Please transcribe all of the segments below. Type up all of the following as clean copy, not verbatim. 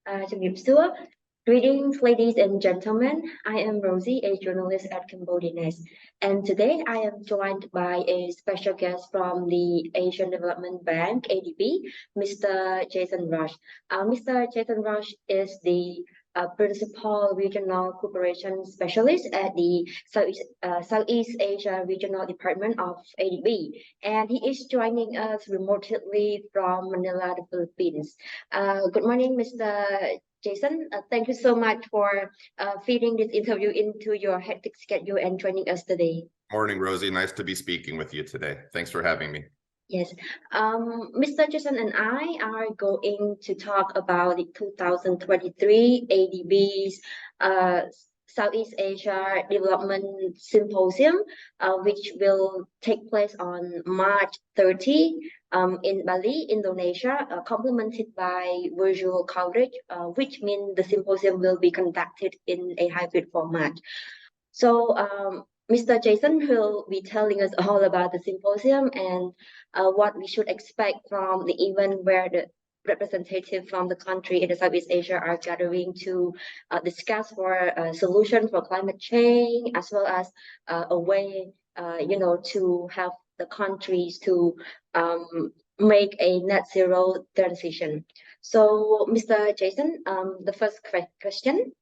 Chào nghiệp xưa. Greetings, ladies and gentlemen. I am Rosie, a journalist at Cambodianese, and today I am joined by a special guest from the Asian Development Bank (ADB), Mr. Jason Rush. Mr. Jason Rush is the Principal Regional Cooperation Specialist at the Southeast Asia Regional Department of ADB, and he is joining us remotely from Manila, the Philippines. Good morning, Mr. Jason, thank you so much for fitting this interview into your hectic schedule and joining us today. Morning, Rosie. Nice to be speaking with you today. Thanks for having me. Yes, Mr. Jason and I are going to talk about the 2023 ADBs Southeast Asia Development Symposium, which will take place on March 30 in Bali, Indonesia, complemented by virtual coverage, which means the symposium will be conducted in a hybrid format. So Mr. Jason will be telling us all about the symposium and what we should expect from the event, where the representatives from the country in the Southeast Asia are gathering to discuss for a solution for climate change, as well as a way, to help the countries to make a net zero transition. So, Mr. Jason, the first question.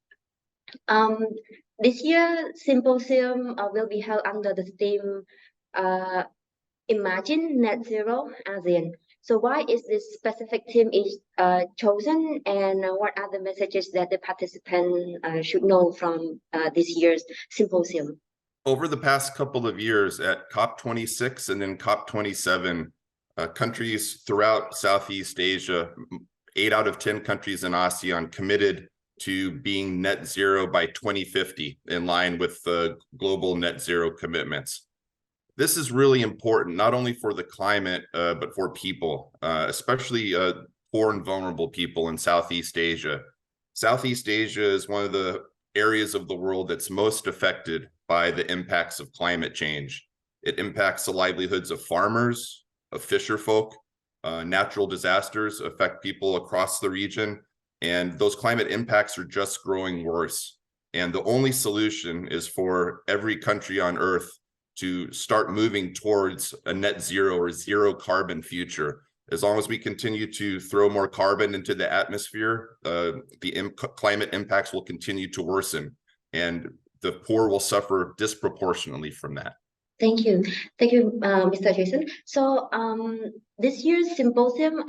This year symposium will be held under the theme Imagine Net Zero ASEAN. So why is this specific theme chosen, and what are the messages that the participants should know from this year's symposium? Over the past couple of years at COP26 and then COP27, countries throughout Southeast Asia, 8 out of 10 countries in ASEAN, committed to being net zero by 2050, in line with the global net zero commitments. This is really important, not only for the climate, but for people, especially poor and vulnerable people in Southeast Asia. Southeast Asia is one of the areas of the world that's most affected by the impacts of climate change. It impacts the livelihoods of farmers, of fisherfolk. Natural disasters affect people across the region, and those climate impacts are just growing worse. And the only solution is for every country on Earth to start moving towards a net zero or zero carbon future. As long as we continue to throw more carbon into the atmosphere, the climate impacts will continue to worsen, and the poor will suffer disproportionately from that. Thank you, Mr. Jason. So this year's symposium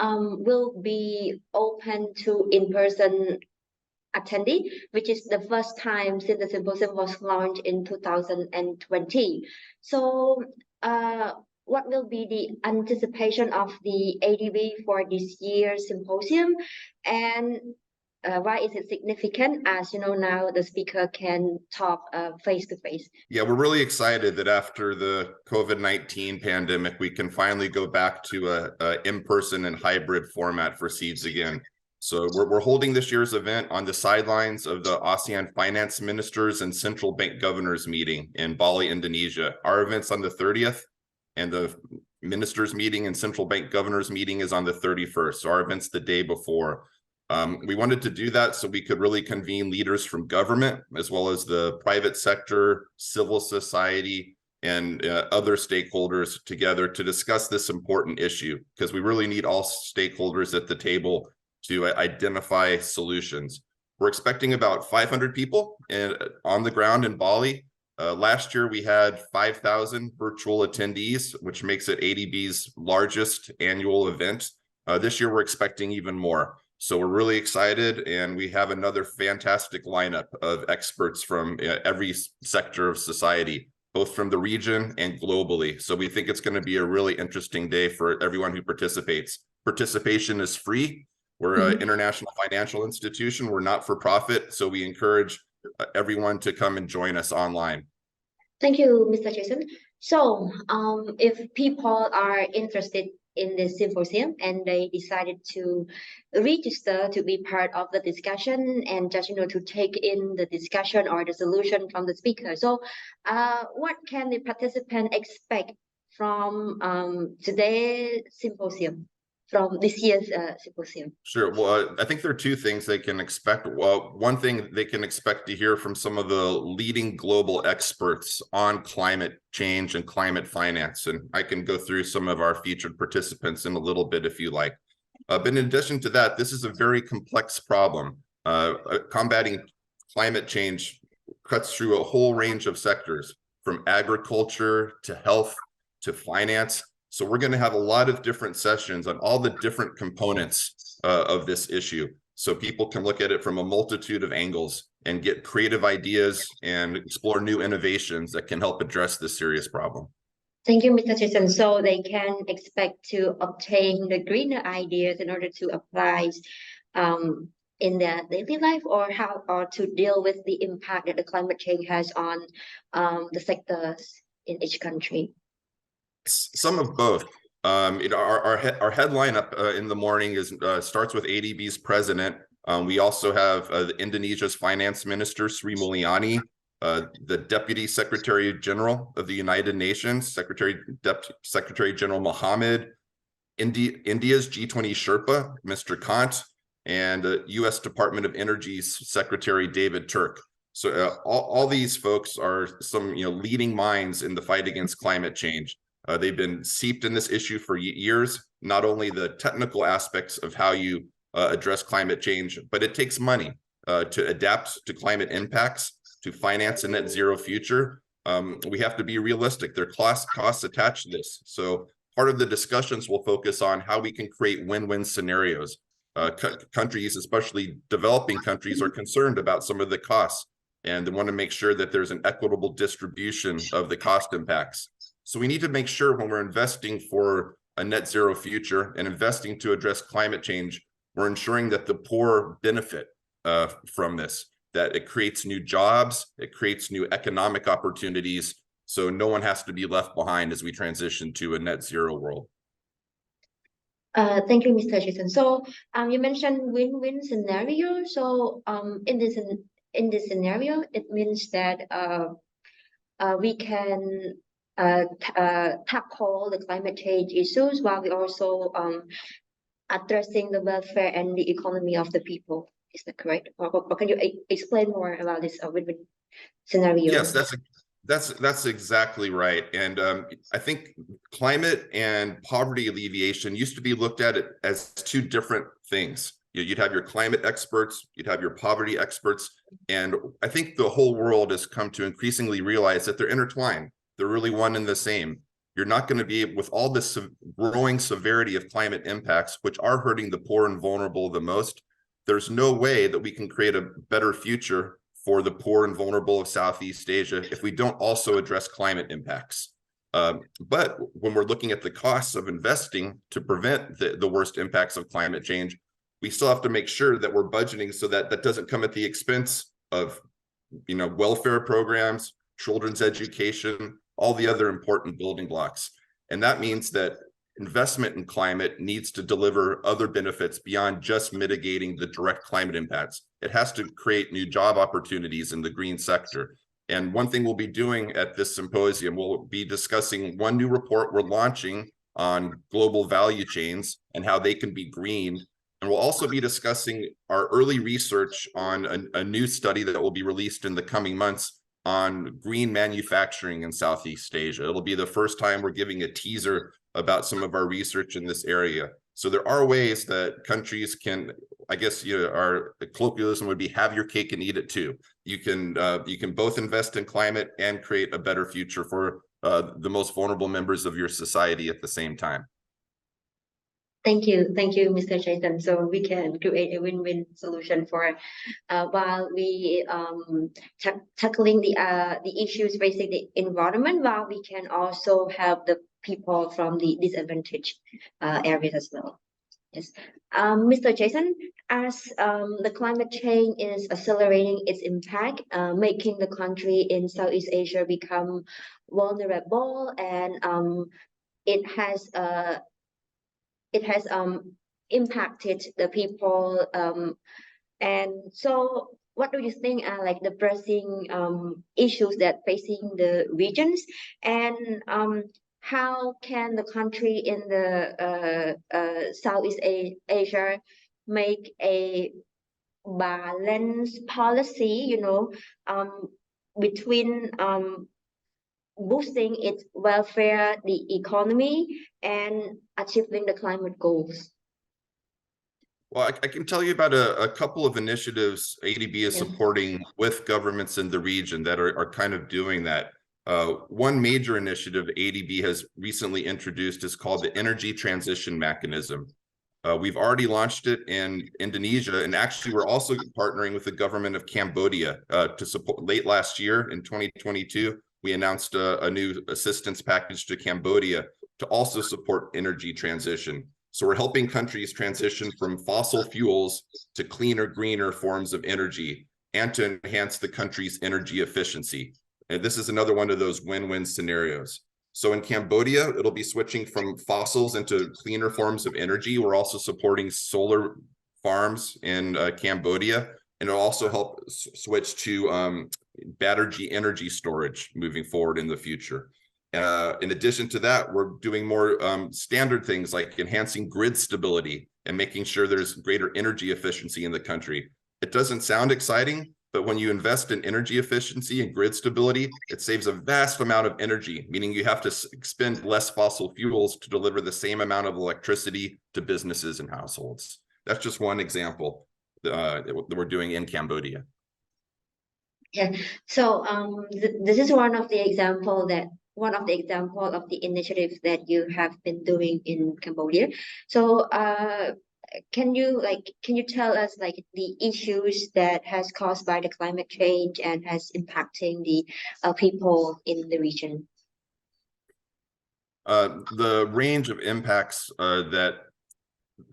will be open to in-person attendee, which is the first time since the symposium was launched in 2020. So what will be the anticipation of the ADB for this year's symposium, and why is it significant? As you know, now the speaker can talk face to face. Yeah, we're really excited that after the COVID-19 pandemic, we can finally go back to a in-person and hybrid format for SEADS again. So we're holding this year's event on the sidelines of the ASEAN Finance Ministers and Central Bank Governors meeting in Bali, Indonesia. Our event's on the 30th, and the Ministers meeting and Central Bank Governors meeting is on the 31st. So our event's the day before. We wanted to do that so we could really convene leaders from government, as well as the private sector, civil society, and other stakeholders together to discuss this important issue, because we really need all stakeholders at the table to identify solutions. We're expecting about 500 people on the ground in Bali. Last year, we had 5,000 virtual attendees, which makes it ADB's largest annual event. This year, we're expecting even more. So we're really excited, and we have another fantastic lineup of experts from every sector of society, both from the region and globally. So we think it's going to be a really interesting day for everyone who participates. Participation is free. We're an international financial institution. We're not for profit, so we encourage everyone to come and join us online. Thank you, Mr. Jason. So if people are interested in the symposium and they decided to register to be part of the discussion and just to take in the discussion or the solution from the speaker, so what can the participant expect from today's symposium? from this year's symposium? Sure. Well, I think there are two things they can expect. Well, one thing they can expect to hear from some of the leading global experts on climate change and climate finance. And I can go through some of our featured participants in a little bit if you like. But in addition to that, this is a very complex problem. Combating climate change cuts through a whole range of sectors, from agriculture to health to finance. So we're going to have a lot of different sessions on all the different components of this issue. So people can look at it from a multitude of angles and get creative ideas and explore new innovations that can help address this serious problem. Thank you, Mr. Jason. So they can expect to obtain the greener ideas in order to apply in their daily life, or how, or to deal with the impact that the climate change has on the sectors in each country. Some of both. Our headline up in the morning is starts with ADB's president. We also have Indonesia's finance minister, Sri Mulyani, the Deputy Secretary General of the United Nations, Secretary General Mohammed, India's G20 Sherpa, Mr. Kant, and U.S. Department of Energy's Secretary David Turk. So all these folks are some leading minds in the fight against climate change. They've been seeped in this issue for years, not only the technical aspects of how you address climate change, but it takes money to adapt to climate impacts, to finance a net zero future. We have to be realistic. There are costs attached to this. So part of the discussions will focus on how we can create win-win scenarios. Countries, especially developing countries, are concerned about some of the costs, and they want to make sure that there's an equitable distribution of the cost impacts. So we need to make sure when we're investing for a net zero future and investing to address climate change, we're ensuring that the poor benefit from this, that it creates new jobs, it creates new economic opportunities, so no one has to be left behind as we transition to a net zero world. Thank you, Mr. Jason. So you mentioned win-win scenario. So in this scenario, it means that we can tackle the climate change issues while we also addressing the welfare and the economy of the people. Is that correct? Or can you explain more about this win-win scenario? Yes, that's exactly right. And I think climate and poverty alleviation used to be looked at it as two different things. You'd have your climate experts, you'd have your poverty experts, and I think the whole world has come to increasingly realize that they're intertwined. They're really one and the same. You're not going to be, with all this growing severity of climate impacts, which are hurting the poor and vulnerable the most, there's no way that we can create a better future for the poor and vulnerable of Southeast Asia if we don't also address climate impacts. But when we're looking at the costs of investing to prevent the worst impacts of climate change, we still have to make sure that we're budgeting so that that doesn't come at the expense of welfare programs, children's education, all the other important building blocks. And that means that investment in climate needs to deliver other benefits beyond just mitigating the direct climate impacts. It has to create new job opportunities in the green sector. And one thing we'll be doing at this symposium, we'll be discussing one new report we're launching on global value chains and how they can be green. And we'll also be discussing our early research on a new study that will be released in the coming months on green manufacturing in Southeast Asia. It'll be the first time we're giving a teaser about some of our research in this area. So there are ways that countries can, I guess, our colloquialism would be have your cake and eat it too. You can both invest in climate and create a better future for the most vulnerable members of your society at the same time. Thank you, Mr. Jason. So we can create a win-win solution for while we tackling the issues facing the environment, while we can also help the people from the disadvantaged areas as well. Yes, Mr. Jason, as the climate change is accelerating its impact, making the country in Southeast Asia become vulnerable, and it has impacted the people, and so what do you think are like the pressing issues that facing the regions, and how can the country in the Southeast Asia make a balanced policy, between boosting its welfare, the economy, and achieving the climate goals? Well, I can tell you about a couple of initiatives ADB is Yeah. supporting with governments in the region that are kind of doing that. One major initiative ADB has recently introduced is called the Energy Transition Mechanism. We've already launched it in Indonesia, and actually we're also partnering with the government of Cambodia to support. Late last year in 2022, we announced a new assistance package to Cambodia to also support energy transition. So we're helping countries transition from fossil fuels to cleaner, greener forms of energy and to enhance the country's energy efficiency. And this is another one of those win-win scenarios. So in Cambodia, it'll be switching from fossils into cleaner forms of energy. We're also supporting solar farms in Cambodia, and it'll also help switch to battery energy storage moving forward in the future. In addition to that, we're doing more standard things like enhancing grid stability and making sure there's greater energy efficiency in the country. It doesn't sound exciting, but when you invest in energy efficiency and grid stability, it saves a vast amount of energy, meaning you have to expend less fossil fuels to deliver the same amount of electricity to businesses and households. That's just one example that we're doing in Cambodia. Yeah. So this is one of the example of the initiatives that you have been doing in Cambodia. So can you tell us like the issues that has caused by the climate change and has impacting the people in the region? The range of impacts that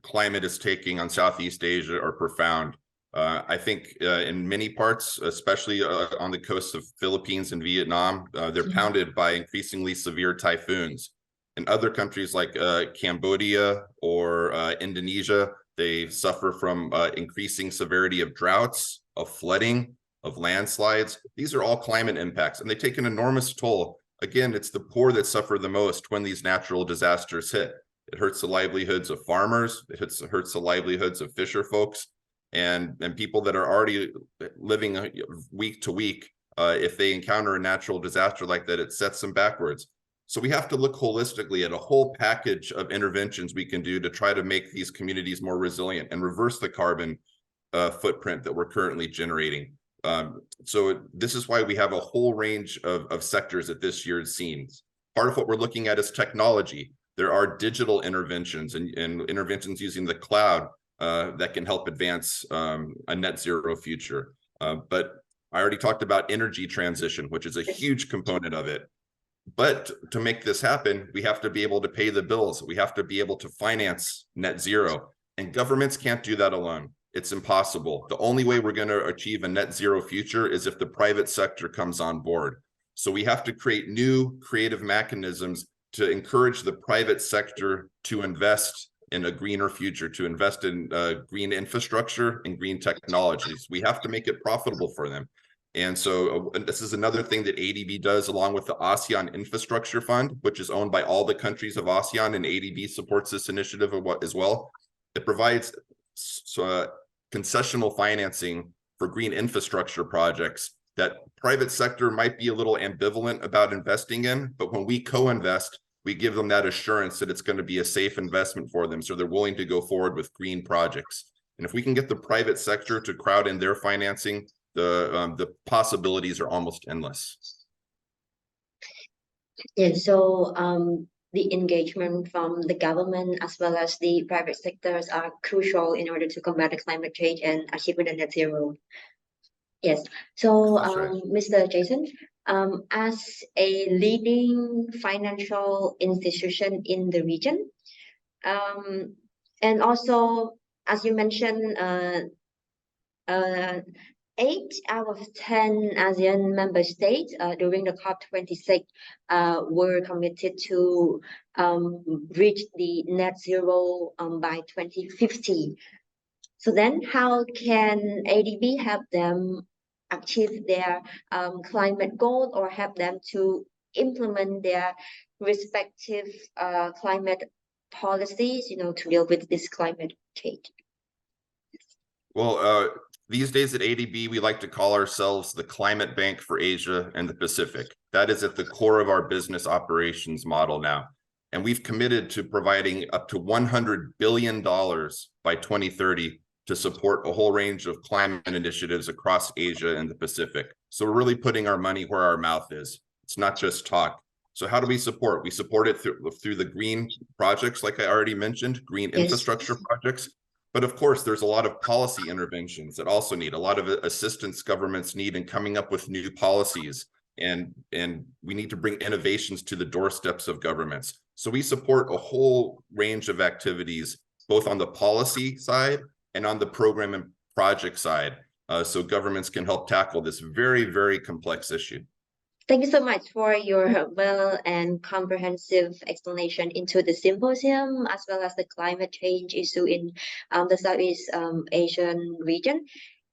climate is taking on Southeast Asia are profound. I think in many parts, especially on the coast of Philippines and Vietnam, they're pounded by increasingly severe typhoons. In other countries like Cambodia or Indonesia, they suffer from increasing severity of droughts, of flooding, of landslides. These are all climate impacts, and they take an enormous toll. Again, it's the poor that suffer the most when these natural disasters hit. It hurts the livelihoods of farmers. It hurts the livelihoods of fisher folks and people that are already living week to week. If they encounter a natural disaster like that, it sets them backwards. So we have to look holistically at a whole package of interventions we can do to try to make these communities more resilient and reverse the carbon footprint that we're currently generating. So this is why we have a whole range of sectors at this year's scenes. Part of what we're looking at is technology. There are digital interventions and interventions using the cloud that can help advance a net zero future. But I already talked about energy transition, which is a huge component of it. But to make this happen, we have to be able to pay the bills. We have to be able to finance net zero. And governments can't do that alone. It's impossible. The only way we're going to achieve a net zero future is if the private sector comes on board. So we have to create new creative mechanisms to encourage the private sector to invest in a greener future, to invest in green infrastructure and green technologies. We have to make it profitable for them. And so this is another thing that ADB does along with the ASEAN Infrastructure Fund, which is owned by all the countries of ASEAN, and ADB supports this initiative as well. It provides concessional financing for green infrastructure projects that private sector might be a little ambivalent about investing in, but when we co-invest, we give them that assurance that it's going to be a safe investment for them, so they're willing to go forward with green projects. And if we can get the private sector to crowd in their financing, the possibilities are almost endless. Yeah, so the engagement from the government as well as the private sectors are crucial in order to combat the climate change and achieve the net zero. Yes. So, right. Mr. Jason, as a leading financial institution in the region, and also, as you mentioned, 8 out of 10 ASEAN member states during the COP26 were committed to reach the net zero by 2050. So then how can ADB help them achieve their climate goal or help them to implement their respective climate policies, to deal with this climate change? Well, these days at ADB, we like to call ourselves the climate bank for Asia and the Pacific. That is at the core of our business operations model now. And we've committed to providing up to $100 billion by 2030 to support a whole range of climate initiatives across Asia and the Pacific. So we're really putting our money where our mouth is. It's not just talk. So how do we support? We support it through the green projects, like I already mentioned, green infrastructure projects. But of course, there's a lot of policy interventions that also need a lot of assistance governments need in coming up with new policies. And we need to bring innovations to the doorsteps of governments. So we support a whole range of activities, both on the policy side and on the program and project side, so governments can help tackle this very, very complex issue. Thank you so much for your well and comprehensive explanation into the symposium, as well as the climate change issue in the Southeast Asian region.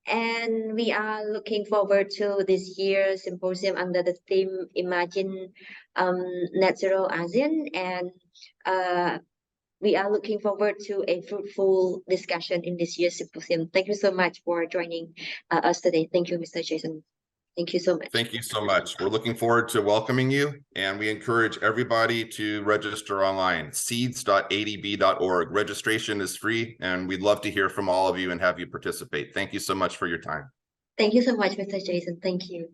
And we are looking forward to this year's symposium under the theme Imagine Net Zero ASEAN. And we are looking forward to a fruitful discussion in this year's symposium. Thank you so much for joining us today. Thank you, Mr. Jason. Thank you so much. Thank you so much. We're looking forward to welcoming you, and we encourage everybody to register online, seads.adb.org. Registration is free, and we'd love to hear from all of you and have you participate. Thank you so much for your time. Thank you so much, Mr. Jason. Thank you.